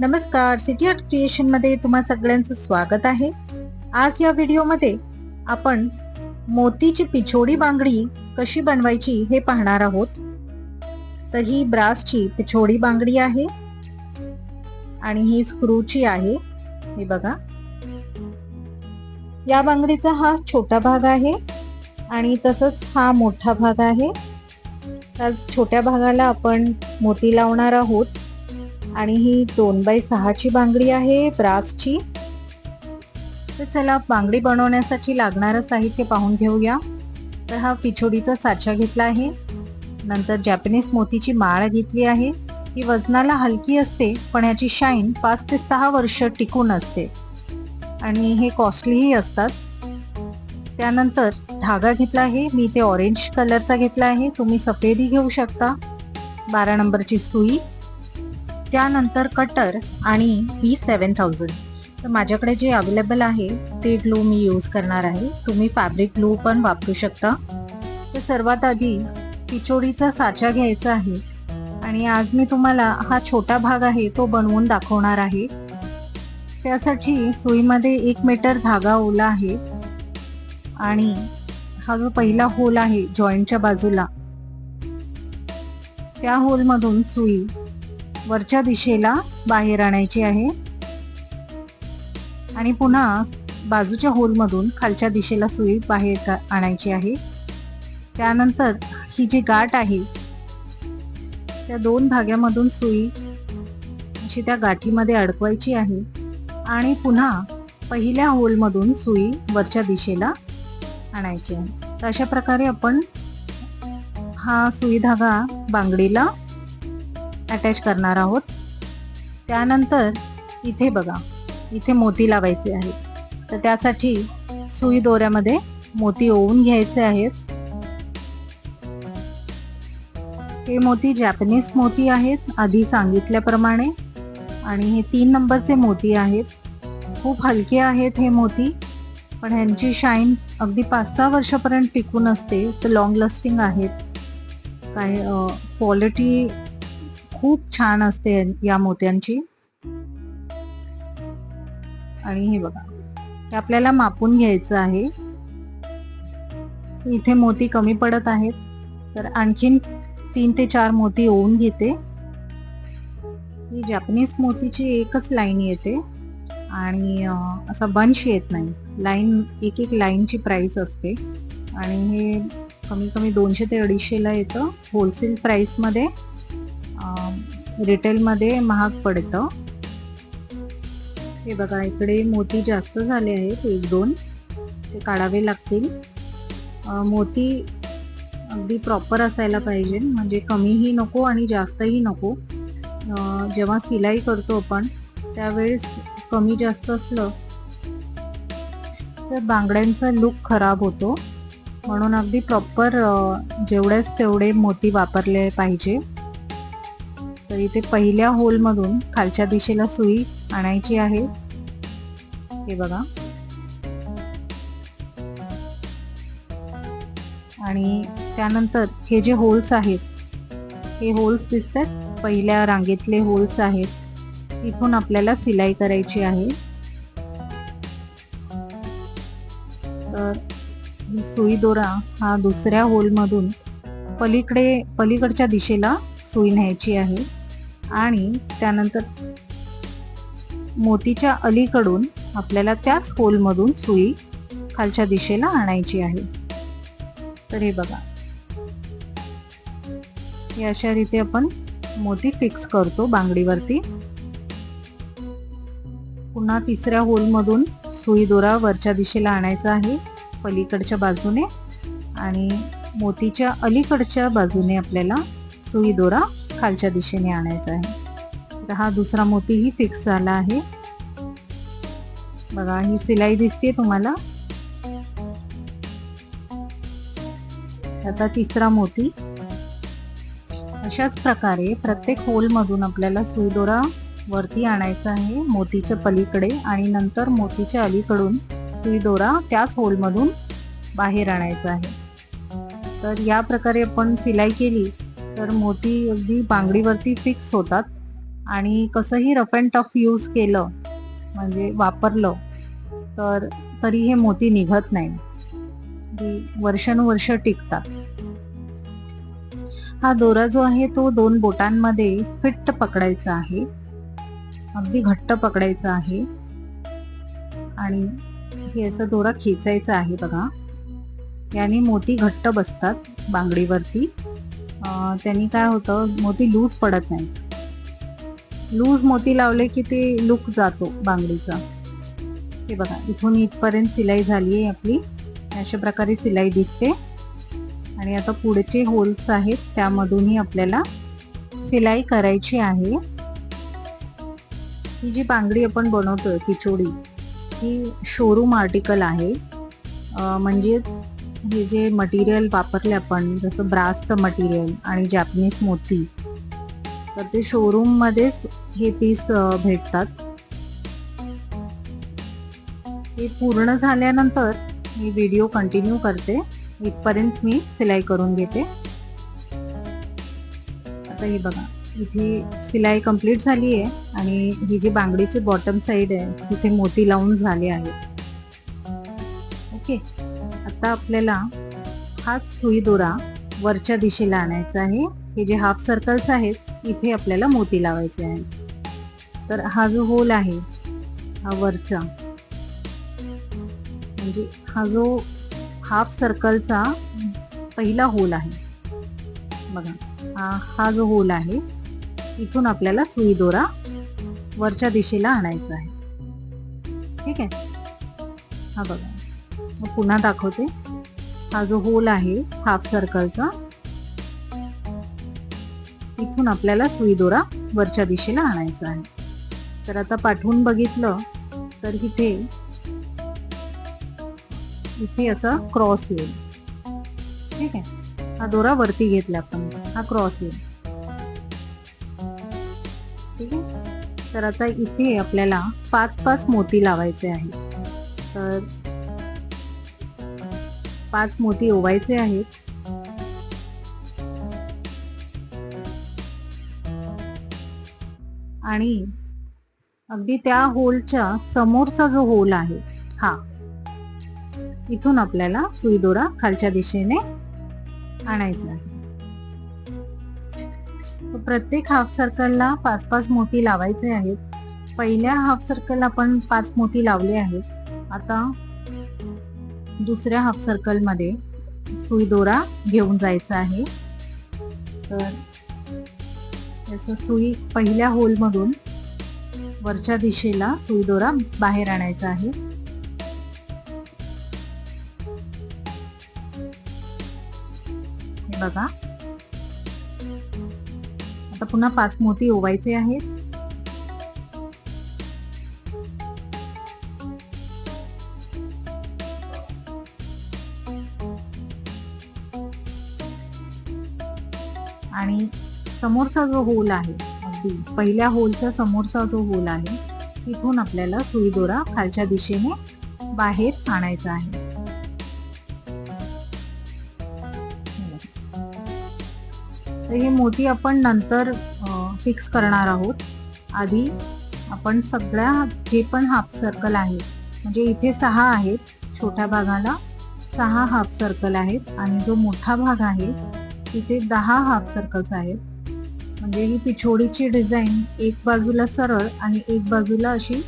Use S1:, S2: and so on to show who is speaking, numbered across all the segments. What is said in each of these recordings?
S1: नमस्कार, city art creation मध्ये तुम्हा सगळ्यांचं स्वागत आहे। आज या व्हिडिओमध्ये आपण मोतीची पिछोडी बांगडी कशी बनवायची हे पाहणार आहोत। तर ही ब्रासची पिछोडी बांगडी आहे आणि ही स्क्रूची आहे। हे बघा, या बांगडीचा हा छोटा भाग आहे आणि तसंच हा मोठा भाग आहे। त्या छोट्या भागाला आपण मोती लावणार आहोत आणि ही 2x6 ची बांगडी आहे ब्रासची। तर चला बांगडी बनवण्यासाठी लागणारं साहित्य पाहून घेऊया। तर हा पिछोडीचा साचा घेतला आहे, नंतर जॅपनीज मोतीची माळ घेतली आहे। ही वजनाला हलकी असते पण याची शाईन 5 ते 6 वर्ष टिकून असते आणि हे कॉस्टलीही असतात। त्यानंतर धागा घेतला आहे, मी ते ऑरेंज कलरचा घेतला आहे, तुम्ही सफेदही घेऊ शकता। 12 नंबरची सुई, त्यानंतर कटर आणि B7000। तर माझ्याकडे जे अवेलेबल आहे ते ग्लू मी यूज करणार आहे, तुम्ही फॅब्रिक ग्लू पण वापरू शकता। तर सर्वात आधी पिछोडीचा साचा घ्यायचा आहे आणि आज मी तुम्हाला हा छोटा भाग आहे तो बनवून दाखवणार आहे। त्यासाठी सुईमध्ये 1 मीटर धागा ओला आहे आणि हा जो पहिला होल आहे जॉईंटच्या बाजूला, त्या होल मधून सुई वरच्या दिशेला बाहेर आणायची आहे आणि पुन्हा बाजूच्या होल मधून खालच्या दिशेला सुई बाहेर आणायची आहे। त्यानंतर ही जी गाठ आहे त्या 2 धाग्यामधून सुई अशी त्या गाठीमध्ये अडकवायची आहे आणि पुन्हा पहिल्या होल मधून सुई वरच्या दिशेला आणायची आहे। तर अशा प्रकारे आपण हा सुई धागा बांगडीला अटॅच करणार आहोत। त्यानंतर इथे बघा, इथे मोती लावायचे आहेत। तर त्यासाठी सुई दोऱ्यामध्ये मोती ओवून घ्यायचे आहेत। हे मोती जॅपनीज मोती आहेत आधी सांगितल्याप्रमाणे आणि हे 3 नंबरचे मोती आहेत। खूप हलके आहेत हे मोती, पण ह्यांची शाईन अगदी 5-6 वर्षापर्यंत टिकून असते। तर लॉंग लास्टिंग आहेत, काय क्वालिटी खूप छान असते या मोत्यांची। आणि हे बघा, हे आपल्याला मापून घ्यायचं आहे। इथे मोती कमी पडत आहेत तर आणखीन 3 ते 4 मोती ओवून घेते। ही जॅपनीज मोतीची एकच लाईन येते आणि असा बंच येत नाही, लाईन एक लाईनची प्राइस असते आणि हे कमी कमी 200 ते 250 ला येतं। होलसेल प्राइस मध्ये, रिटेल मध्ये महाग पडतं। हे बघा, इकडे मोती जास्त झाले आहेत, 1-2 ते काढावे लागतील। मोती अगदी प्रॉपर असायला पाहिजे, म्हणजे कमीही नको आणि जास्तही नको। जेव्हा सिलाई करतो आपण त्यावेळेस कमी जास्त असलं तर बांगड्यांचा लुक खराब होतो, म्हणून अगदी प्रॉपर जेवढेच तेवढे मोती वापरले पाहिजे। तर इथे पहिल्या होल मधून खालच्या दिशेला सुई आणायची आहे। हे बघा, आणि त्यानंतर हे जे होल्स आहेत, हे होल्स दिसतात, पहिल्या रांगेतले होल्स आहेत, तिथून आपल्याला सिलाई करायची आहे। तर सुई दोरा हा दुसऱ्या होल मधून पलीकडच्या दिशेला सुई न्यायची आहे आणि त्यानंतर मोतीच्या अलीकडून आपल्याला त्याच होल मधून सुई खालच्या दिशेला आणायची आहे। तर हे बघा, हे अशा रीते आपण मोती फिक्स करतो बांगडीवरती। पुन्हा तिसऱ्या होल मधून सुई दोरा वरच्या दिशेला आणायचा आहे पलीकडच्या बाजूने आणि मोतीच्या अलीकडच्या बाजूने आपल्याला सुई दोरा खालच्या दिशेने आणायचा आहे। तर हा दुसरा मोतीही फिक्स झाला आहे। बघा, ही सिलाई दिसते तुम्हाला। आता तिसरा मोती, अशाच प्रकारे प्रत्येक होल मधून आपल्याला सुई दोरा वरती आणायचा आहे मोतीच्या पलीकडे आणि नंतर मोतीच्या अलीकडून सुई दोरा त्याच होल मधून बाहेर आणायचा आहे। तर या प्रकारे आपण सिलाई केली तर मोती अगदी बांगडीवरती फिक्स होतात आणि कसंही रफ अँड टफ यूज केलं म्हणजे वापरलं तर तरी हे मोती निघत नाही, वर्षानुवर्ष टिकतात. हा दोरा जो आहे तो 2 बोटांमध्ये फिट्ट पकडायचा आहे, अगदी घट्ट पकडायचा आहे आणि हे असं दोरा खेचायचा आहे बघा. याने मोती घट्ट बसतात बांगडीवरती. त्यांनी काय होतं, मोती लूज पडत नाही. लूज मोती लावले की ते लुक जातो बांगडीचा. हे बघा, इथून इथपर्यंत सिलाई झाली आहे आपली. अशा प्रकारे सिलाई दिसते आणि आता पुढचे होल्स आहेत त्यामधूनही आपल्याला सिलाई करायची आहे. ही जी बांगडी आपण बनवतोय पिचोडी, ही शोरूम आर्टिकल आहे. म्हणजेच हे जे मटेरियल वापरले आपण, जसं ब्रासचं मटेरियल आणि जॅपनीज मोती, तर ते शोरूम मध्येच हे पीस भेटतात. हे पूर्ण झाल्यानंतर मी व्हिडिओ कंटिन्यू करते. इथपर्यंत मी सिलाई करून घेते. आता हे बघा, इथे सिलाई कंप्लीट झाली आहे आणि ही जी बांगडीची बॉटम साईड आहे तिथे मोती लावून झाले आहेत. ओके, आता आपल्याला हाच सुई दोरा वरच्या दिशेला आणायचा आहे. हे जे हाफ सर्कल्स आहेत इथे आपल्याला मोती लावायचे आहेत. तर हा जो होल आहे हा वरचा, म्हणजे हा जो हाफ सर्कलचा पहिला होल आहे बघा, हा जो होल आहे इथून आपल्याला सुई दोरा वरच्या दिशेला आणायचा आहे. ठीक आहे, हा बघा, पुन्हा दाखवते. हा जो होल आहे हाफ सर्कलचा, इथून आपल्याला सुई दोरा वरच्या दिशेला आणायचा आहे. तर आता पाठवून बघितलं तर इथे असा क्रॉस येईल. ठीक आहे, हा दोरा वरती घेतला आपण, हा क्रॉस येईल. ठीक आहे, तर आता इथे आपल्याला 5-5 मोती लावायचे आहेत. तर 5 मोती ओवायचे आहेत. आणि अगदी त्या होलच्या समोरचा जो होल आहे हा, इथून आपल्याला सुई दोरा खालच्या दिशेने आणायचा आहे. प्रत्येक हाफ सर्कलला 5-5 मोती लावायचे आहेत. पहिल्या हाफ सर्कलला आपण 5 मोती लावले आहेत. आता दुसऱ्या हाफ सर्कल मध्ये सुई दोरा घेऊन जायचा आहे. तर असं सुई पहिल्या होल मधून वरच्या दिशेला सुई दोरा बाहेर आणायचा आहे. बघा, आता पुन्हा 5 मोती ओवायचे आहेत. आणि समोरचा जो होल आहे, अगदी पहिल्या होलचा समोरचा जो होल आहे, तिथून आपल्याला सुई दोरा खालच्या दिशेने बाहेर आणायचा आहे. तर हे मोती आपण नंतर फिक्स करणार आहोत. आधी आपण सगळ्या जे पण हाफ सर्कल आहेत, म्हणजे इथे 6 आहेत, छोट्या भागाला 6 हाफ सर्कल आहेत आणि जो मोठा भाग आहे तिथे 10 हाफ सर्कल्स आहेत. म्हणजे ही पिछोडीची डिझाईन एक बाजूला सरळ आणि एक बाजूला अशी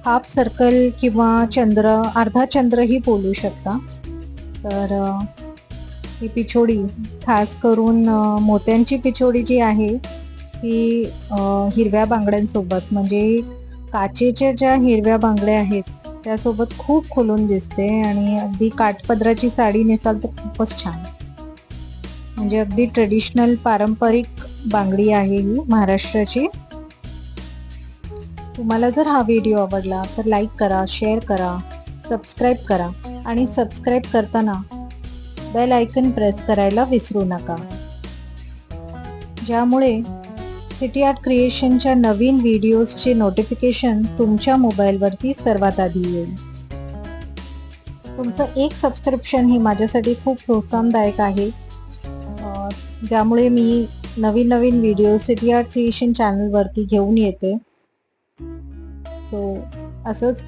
S1: हाफ सर्कल किंवा चंद्र, अर्धा चंद्रही बोलू शकता. तर ही पिछोडी खास करून मोत्यांची पिछोडी जी आहे ती हिरव्या बांगड्यांसोबत, म्हणजे काचेच्या ज्या हिरव्या बांगड्या आहेत त्यासोबत खूप खुलून दिसते. आणि अगदी काठपदराची साडी नेसाल तर खूपच छान, म्हणजे अगदी ट्रेडिशनल पारंपरिक बांगडी आहे ही महाराष्ट्राची. तुम्हाला जर हा व्हिडिओ आवडला तर लाईक करा, शेअर करा, सबस्क्राईब करा आणि सबस्क्राईब करताना बेल आयकन प्रेस करायला विसरू नका, ज्यामुळे सिटी आर्ट क्रिएशनच्या नवीन व्हिडिओजचे नोटिफिकेशन तुमच्या मोबाईलवरती सर्वात आधी येईल. तुमचं एक सबस्क्रिप्शन ही माझ्यासाठी खूप प्रोत्साहनदायक आहे, ज्यामुळे मी नवीन नवीन व्हिडिओ सिटी आर्ट क्रिएशन चॅनलवरती घेऊन येते. सो असंच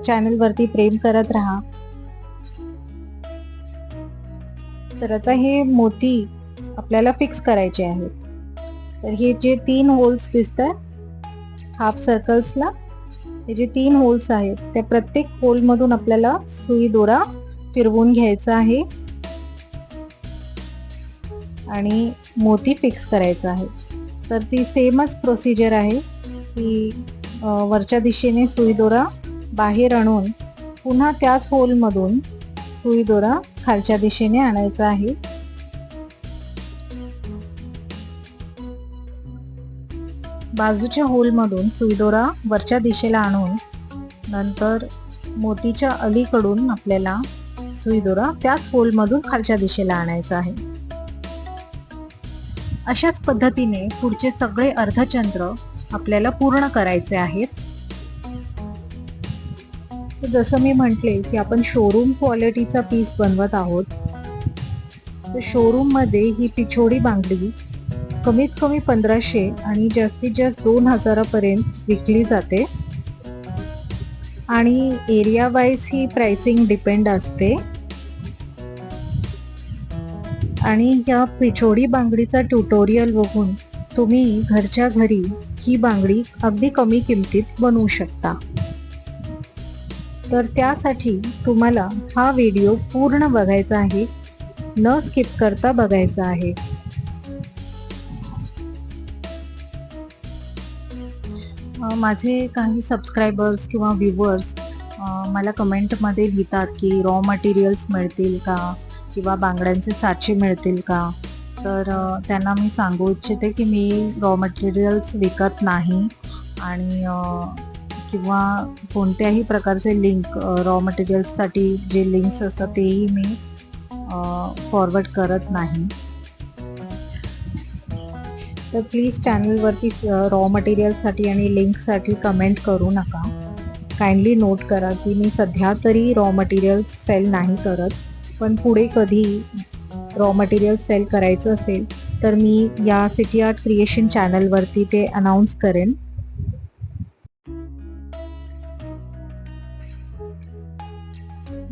S1: चॅनलवरती प्रेम करत राहा. तर आता हे मोती आपल्याला फिक्स करायचे आहेत. तर हे जे 3 होल्स दिसतात हाफ सर्कल्सला, हे जे 3 होल्स आहेत त्या प्रत्येक होल मधून आपल्याला सुई दोरा फिरवून घ्यायचा आहे आणि मोती फिक्स करायचा आहे. तर ती सेमच प्रोसिजर आहे की वरच्या दिशेने सुई दोरा बाहेर आणून पुन्हा त्याच होल मधून सुई दोरा खालच्या दिशेने आणायचा आहे. बाजूच्या होल मधून सुई दोरा वरच्या दिशेला आणून नंतर मोतीच्या अलीकडून आपल्याला सुई दोरा त्याच होल मधून खालच्या दिशेला आणायचा आहे. अशाच पद्धतीने पुढचे सगळे अर्धचंद्र आपल्याला पूर्ण करायचे आहेत. तर जसं मी म्हटले की आपण शोरूम क्वालिटीचा पीस बनवत आहोत. तर शोरूम मध्ये ही पिछोडी बांगडी कमीत कमी 1500 आणि जास्तीत जास्त 2000 पर्यंत विकली जाते आणि एरिया वाईज ही प्राइसिंग डिपेंड असते. आणि या पिछोडी बांगडीचा ट्युटोरियल बघून तुम्ही घरच्या घरी ही बांगडी अगदी कमी किमतीत बनवू शकता. तर त्यासाठी तुम्हाला हा व्हिडिओ पूर्ण बघायचा आहे, न स्किप करता बघायचा आहे. माझे काही सबस्क्रायबर्स किंवा व्ह्यूवर्स मला कमेंटमध्ये लिहितात की रॉ मटेरियल्स मिळतील का किंवा बांगड्यांचे साचे मिळतील का. तर त्यांना मी सांगू इच्छिते की मी रॉ मटेरियल्स विकत नाही आणि किंवा कोणत्याही प्रकारचे लिंक रॉ मटेरियल्ससाठी जे लिंक्स असतात तेही मी फॉरवर्ड करत नाही. तर प्लीज चॅनलवरती रॉ मटेरियलसाठी आणि लिंकसाठी कमेंट करू नका. काइंडली नोट करा की मी सध्या तरी रॉ मटेरियल्स सेल नाही करत, पण पुढे कधी रॉ मटेरियल सेल करायचं असेल तर मी या सिटी आर्ट क्रिएशन चॅनलवरती ते अनाउन्स करेन.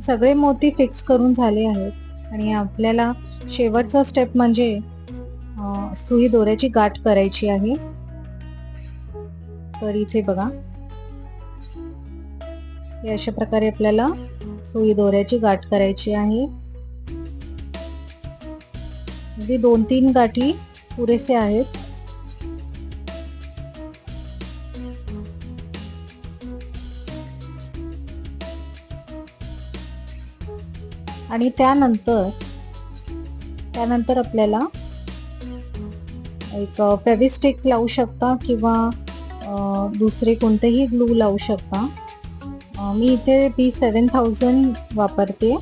S1: सगळे मोती फिक्स करून झाले आहेत आणि आपल्याला शेवटचा स्टेप म्हणजे सुई दोऱ्याची गाठ करायची आहे. तर इथे बघा अशा प्रकारे आपल्याला सुई दोऱ्याची गाठ करायची आहे. अगदी 2-3 गाठी पुरेसे आहेत. आणि त्यानंतर आपल्याला एक फेविस्टिक लावू शकता किंवा दुसरे कोणतेही ग्लू लावू शकता. मी इथे B7000 वापरते.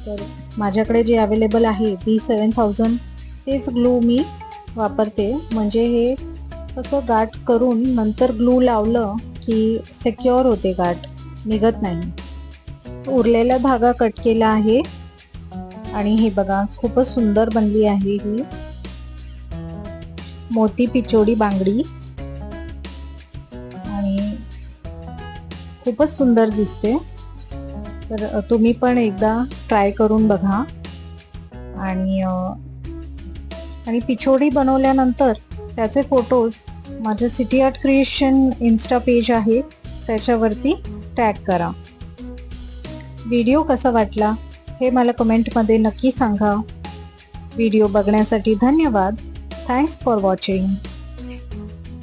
S1: तर माझ्याकडे जे अवेलेबल आहे B7000 तेच ग्लू मी वापरते. म्हणजे हे कसं गाठ करून नंतर ग्लू लावलं की सिक्युअर होते, गाठ निघत नाही. उरलेला धागा कट केला आहे आणि हे बघा खूपच सुंदर बनली आहे ही मोती पिछोडी बांगडी आणि खूपच सुंदर दिसते. तर तुम्ही पण एकदा ट्राय करून बघा. आणि पिछोडी बनवल्यानंतर त्याचे फोटोज माझे city art creation Insta page आहे त्याच्यावरती टॅग करा. व्हिडिओ कसा वाटला हे मला कमेंटमध्ये नक्की सांगा. व्हिडिओ बघण्यासाठी धन्यवाद. Thanks for watching.